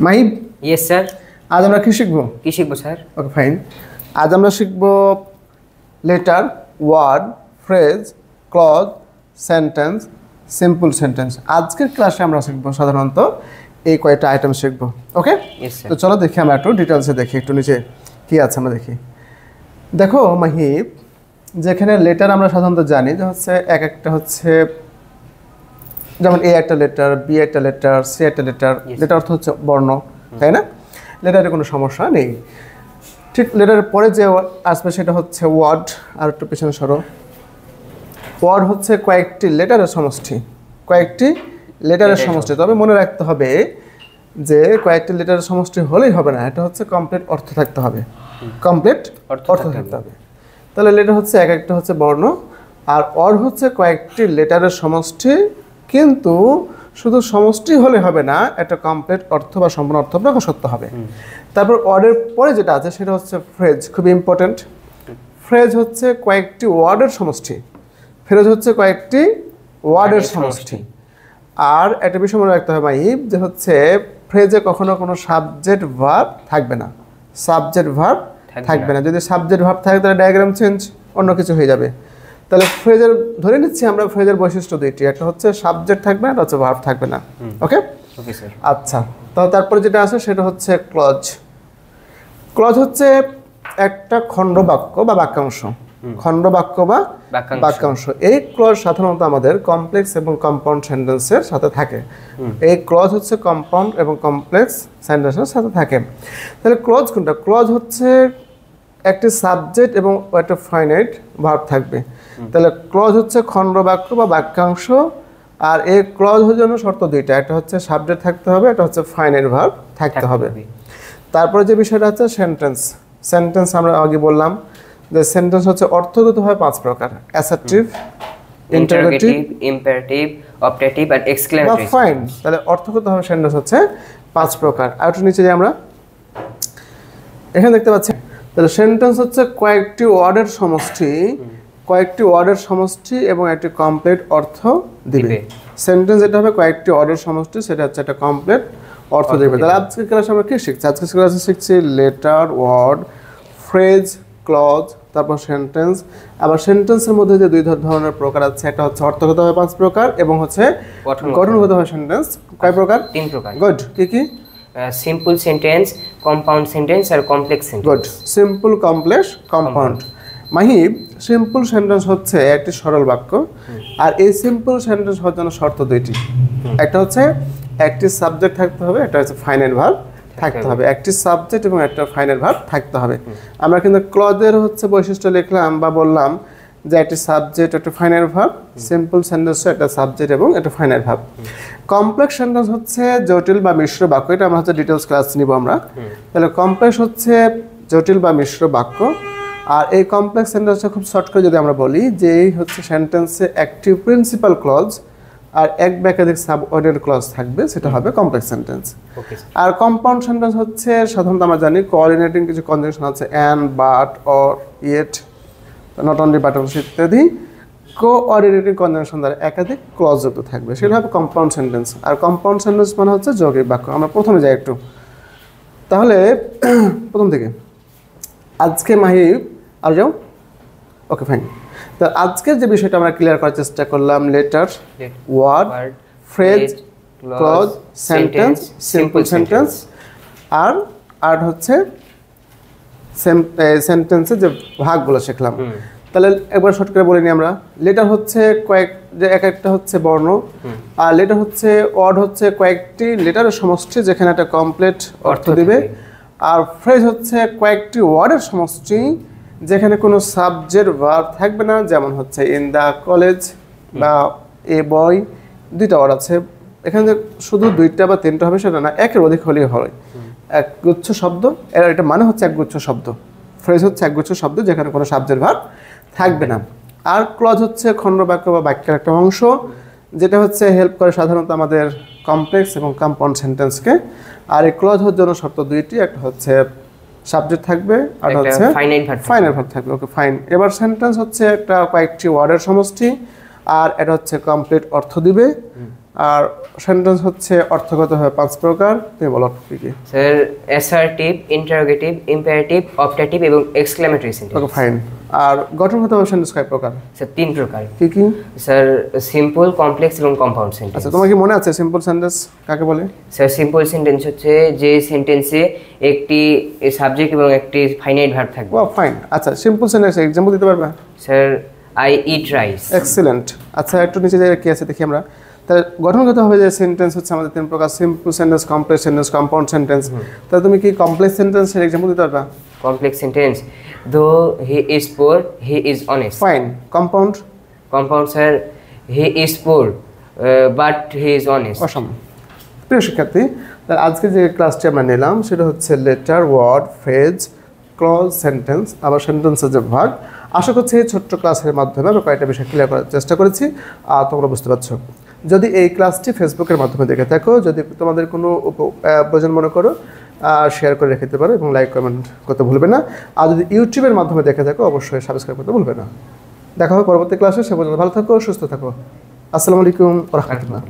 Mahib, yes sir. আজ আমরা কি শিখবো? কি শিখবো স্যার? Okay fine. আজ আমরা শিখবো letter, word, phrase, clause, sentence, simple sentence. আজকের ক্লাসে আমরা শিখবো সাধারণত এই কয়েকটা আইটেম শিখবো। ওকে, তো চলো দেখি আমরা একটু ডিটেলসে দেখি, একটু নিচে কি আছে আমরা দেখি। দেখো মাহিব, যেখানে লেটার আমরা সাধারণত জানি যে হচ্ছে এক একটা হচ্ছে, যেমন এ একটা লেটার, বি একটা লেটার, সি একটা লেটার। লেটার অর্থ হচ্ছে বর্ণ, তাই না? লেটারে কোনো সমস্যা নেই। ঠিক লেটারের পরে যে আসবে সেটা হচ্ছে ওয়ার্ড। আর একটু পেছনে সরো। ওয়ার্ড হচ্ছে কয়েকটি লেটারের সমষ্টি, কয়েকটি লেটারের সমষ্টি। তবে মনে রাখতে হবে যে কয়েকটি লেটারের সমষ্টি হলেই হবে না, এটা হচ্ছে কমপ্লিট অর্থ থাকতে হবে, কমপ্লিট অর্থ থাকতে হবে। তাহলে লেটার হচ্ছে এক একটা হচ্ছে বর্ণ, আর ওয়ার্ড হচ্ছে কয়েকটি লেটারের সমষ্টি, কিন্তু শুধু সমষ্টি হলে হবে না, একটা কমপ্লিট অর্থ বা সম্পূর্ণ অর্থ প্রকাশ করতে হবে। তারপর ওয়ার্ডের পরে যেটা আছে সেটা হচ্ছে ফ্রেজ, খুবই ইম্পর্টেন্ট। ফ্রেজ হচ্ছে কয়েকটি ওয়ার্ডের সমষ্টি, ফ্রেজ হচ্ছে কয়েকটি ওয়ার্ডের সমষ্টি। আর একটা বিষয় মনে রাখতে হবে মাহিব, যে হচ্ছে ফ্রেজে কখনো কোনো সাবজেক্ট ভার্ব থাকবে না, সাবজেক্ট ভার্ব থাকবে না। যদি সাবজেক্ট ভার্ব থাকে তাহলে ডায়াগ্রাম চেঞ্জ, অন্য কিছু হয়ে যাবে। তাহলে ফ্রেজের ধরে নিচ্ছি আমরা, ফ্রেজের বৈশিষ্ট্য দুইটি, একটা হচ্ছে সাবজেক্ট থাকবে, একটা হচ্ছে ভার্ব থাকবে না। ওকে, আচ্ছা। তারপরে যেটা আছে সেটা হচ্ছে ক্লজ। ক্লজ হচ্ছে একটা খণ্ড বাক্য বা বাক্যাংশ, খণ্ড বাক্য বা বাক্যাংশ। এই ক্লজ সাধারণত আমাদের কমপ্লেক্স এবং কম্পাউন্ড সেন্টেন্সের সাথে থাকে। এই ক্লজ হচ্ছে কম্পাউন্ড এবং কমপ্লেক্স সেন্টেন্সের সাথে থাকে। তাহলে ক্লজ কোনটা? ক্লজ হচ্ছে একটি সাবজেক্ট এবং একটা ফাইনাইট ভার্ব থাকবে। তাহলে ক্লজ হচ্ছে খণ্ড বাক্য বা বাক্যাংশ। আর এই ক্লজের জন্য শর্ত দুইটা, একটা হচ্ছে সাবজেক্ট থাকতে হবে, একটা হচ্ছে ফাইনাইট ভার্ব থাকতে হবে। তারপরে যে বিষয়টা হচ্ছে সেন্টেন্স। সেন্টেন্স আমরা আগে বললাম যে সেন্টেন্স হচ্ছে অর্থগতভাবে পাঁচ প্রকার: অ্যাসার্টিভ, ইন্টারোগেটিভ, ইম্পারেটিভ, অপটেটিভ আর এক্সক্লেমেটরি। ফাইন। তাহলে অর্থগতভাবে সেন্টেন্স হচ্ছে পাঁচ প্রকার। আর একটু নিচে যাই আমরা, এখানে দেখতে পাচ্ছি। তাহলে সেন্টেন্স হচ্ছে কয়েকটি ওয়ার্ডের সমষ্টি, কয়েকটি ওয়ার্ডের সমষ্টি এবং একটি কমপ্লিট অর্থ দিবে। সেন্টেন্স যেটা হবে কয়েকটি ওয়ার্ডের সমষ্টি, সেটা হচ্ছে একটা কমপ্লিট অর্থ দিবে। তাহলে আজকের ক্লাসে আমরা কি শিখছি? আজকের ক্লাসে শিখছি লেটার, ওয়ার্ড, ফ্রেজ, ক্লজ, তারপর সেন্টেন্স। আবার সেন্টেন্সের মধ্যে যে দুই ধরনের প্রকার আছে, একটা হচ্ছে অর্থগতভাবে পাঁচ প্রকার এবং হচ্ছে গঠনগতভাবে সেন্টেন্স কয় প্রকার? তিন প্রকার। গুড। কি কি? সিম্পল সেন্টেন্স, কম্পাউন্ড সেন্টেন্স আর complex sentence. Good. Simple, complex, compound. Mahib, simple sentence হচ্ছে একটি সরল বাক্য, আর এই সিম্পল সেন্টেন্স হওয়ার জন্য শর্ত দুইটি। একটা হচ্ছে একটি সাবজেক্ট থাকতে হবে, একটা হচ্ছে ফাইনাইট ভার্ব থাকতে হবে। একটি সাবজেক্ট এবং একটা ফাইনাইট ভার্ব থাকতে হবে। আমরা কিন্তু ক্লজের হচ্ছে বৈশিষ্ট্য লিখলাম বা বললাম যে একটি সাবজেক্ট, একটা ফাইনাইট ভার্ব। সিম্পল সেন্টেন্সে একটা সাবজেক্ট এবং একটা ফাইনাইট ভার্ব। কমপ্লেক্স সেন্টেন্স হচ্ছে জটিল বা মিশ্র বাক্য। এটা আমরা হচ্ছে ডিটেলস ক্লাস নিব আমরা। তাহলে কমপ্লেক্স হচ্ছে জটিল বা মিশ্র বাক্য। আর এই কমপ্লেক্স সেন্টেন্সটা খুব শর্ট করে যদি আমরা বলি, যে এই হচ্ছে সেন্টেন্সে একটি প্রিন্সিপাল ক্লজ আর এক বা একাধিক সাবঅর্ডিনেট ক্লজ থাকবে, সেটা হবে কমপ্লেক্স সেন্টেন্স। আর কম্পাউন্ড সেন্টেন্স হচ্ছে সাধারণত আমরা জানি কোঅর্ডিনেটিং কিছু কনজাংশন আছে, and, but, or, yet, not only but also ইত্যাদি। কোঅর্ডিনেটিং কনজাংশন দ্বারা একাধিক ক্লজ যুক্ত থাকবে, সেটা হবে কম্পাউন্ড সেন্টেন্স। আর কম্পাউন্ড সেন্টেন্স মানে হচ্ছে যৌগিক বাক্য। আমরা প্রথমে যাই একটু, তাহলে প্রথম থেকে আজকে মাহিব আর যাও। Okay fine. তো আজকের যে বিষয়টা আমরা ক্লিয়ার করার চেষ্টা করলাম, letter, word, phrase, clause, sentence, simple sentence, আর হচ্ছে সেন্টেন্সের যে ভাগগুলো শিখলাম। তাহলে একবার শর্ট করে বলিনি আমরা। লেটার হচ্ছে এক একটা হচ্ছে বর্ণ, আর লেটার হচ্ছে ওয়ার্ড হচ্ছে কয়েকটি লেটারের সমষ্টি যেখানে একটা কমপ্লিট অর্থ দিবে। আর ফ্রেজ হচ্ছে কয়েকটি ওয়ার্ডের সমষ্টি যেখানে কোনো সাবজেক্ট ভার্ব থাকবে না, যেমন হচ্ছে ইন দ্য কলেজ বা এ বয়। দুইটা ওয়ার্ড আছে এখানে, শুধু দুইটা বা তিনটা হবে সেটা না, একের অধিক হলেই হয়। একগুচ্ছ শব্দ, এটা মানে হচ্ছে একগুচ্ছ শব্দ। ফ্রেজ হচ্ছে একগুচ্ছ শব্দ যেখানে কোনো সাবজেক্ট ভার্ব থাকবে না। আর ক্লজ হচ্ছে খণ্ড বাক্য বা বাক্যের একটা অংশ, যেটা হচ্ছে হেল্প করে সাধারণত আমাদের কমপ্লেক্স এবং কম্পাউন্ড সেন্টেন্সকে। আর এই ক্লজ হওয়ার জন্য শর্ত দুইটি, একটা হচ্ছে সাবজেক্ট থাকবে আর হচ্ছে ফাইনাইট ভার্ব থাকবে। Okay fine. এবার সেন্টেন্স হচ্ছে একটা কয়েকটি ওয়ার্ডের সমষ্টি, আর এটা হচ্ছে কমপ্লিট অর্থ দিবে। আর সেন্টেন্স হচ্ছে অর্থগতভাবে 5 প্রকার, তুমি বলো কি কি। Sir assertive, interrogative, imperative, optative এবং এক্সক্লেমেটরি সেন্টেন্স। Okay fine. আর গঠনগতভাবে সেন্টেন্স কয় প্রকার? স্যার 3 প্রকার। কি কি? স্যার সিম্পল, কমপ্লেক্স এবং কম্পাউন্ড সেন্টেন্স। আচ্ছা, তোমার কি মনে আছে সিম্পল সেন্টেন্স কাকে বলে? স্যার সিম্পল সেন্টেন্স হচ্ছে যে সেন্টেন্সে একটি সাবজেক্ট এবং একটি ফাইনাইট ভার্ব থাকবে। Wow fine. আচ্ছা, সিম্পল সেন্টেন্স এক্সাম্পল দিতে পারবে? Sir I eat rice. Excellent. আচ্ছা, একটু নিচে যে কি আছে দেখি আমরা। তাহলে গঠনগতভাবে যে সেন্টেন্স হচ্ছে আমাদের 3 প্রকার, simple sentence, complex sentence, compound sentence. তাহলে তুমি কি কমপ্লেক্স সেন্টেন্সের এক্সাম্পল দিতে পারবে? Complex sentence, though he is poor he is honest. Fine. Compound? Compound sir he is poor but he is honest. অসম। প্রিয় শিক্ষার্থী, তাহলে আজকে যে ক্লাসটি আমরা নিলাম সেটা হচ্ছে letter, word, phrase, clause, sentence, আবার সেন্টেন্সের যে ভাগ। আশা করছি এই ছোট্ট ক্লাসের মাধ্যমে আমরা কয়েকটা বিষয় ক্লিয়ার করার চেষ্টা করেছি, আর তোমরা বুঝতে পারছো। যদি এই ক্লাসটি ফেসবুকের মাধ্যমে দেখে থাকো, যদি তোমাদের কোনো প্রয়োজন মনে করো, শেয়ার করে রেখে দিতে পারো এবং লাইক কমেন্ট করতে ভুলবে না। আর যদি ইউটিউবের মাধ্যমে দেখে থাকো, অবশ্যই সাবস্ক্রাইব করতে ভুলবে না। দেখা হবে পরবর্তী ক্লাসে। সে পর্যন্ত ভালো থাকো, সুস্থ থাকো। আসসালামু আলাইকুম ওয়া রাহমাতুল্লাহ।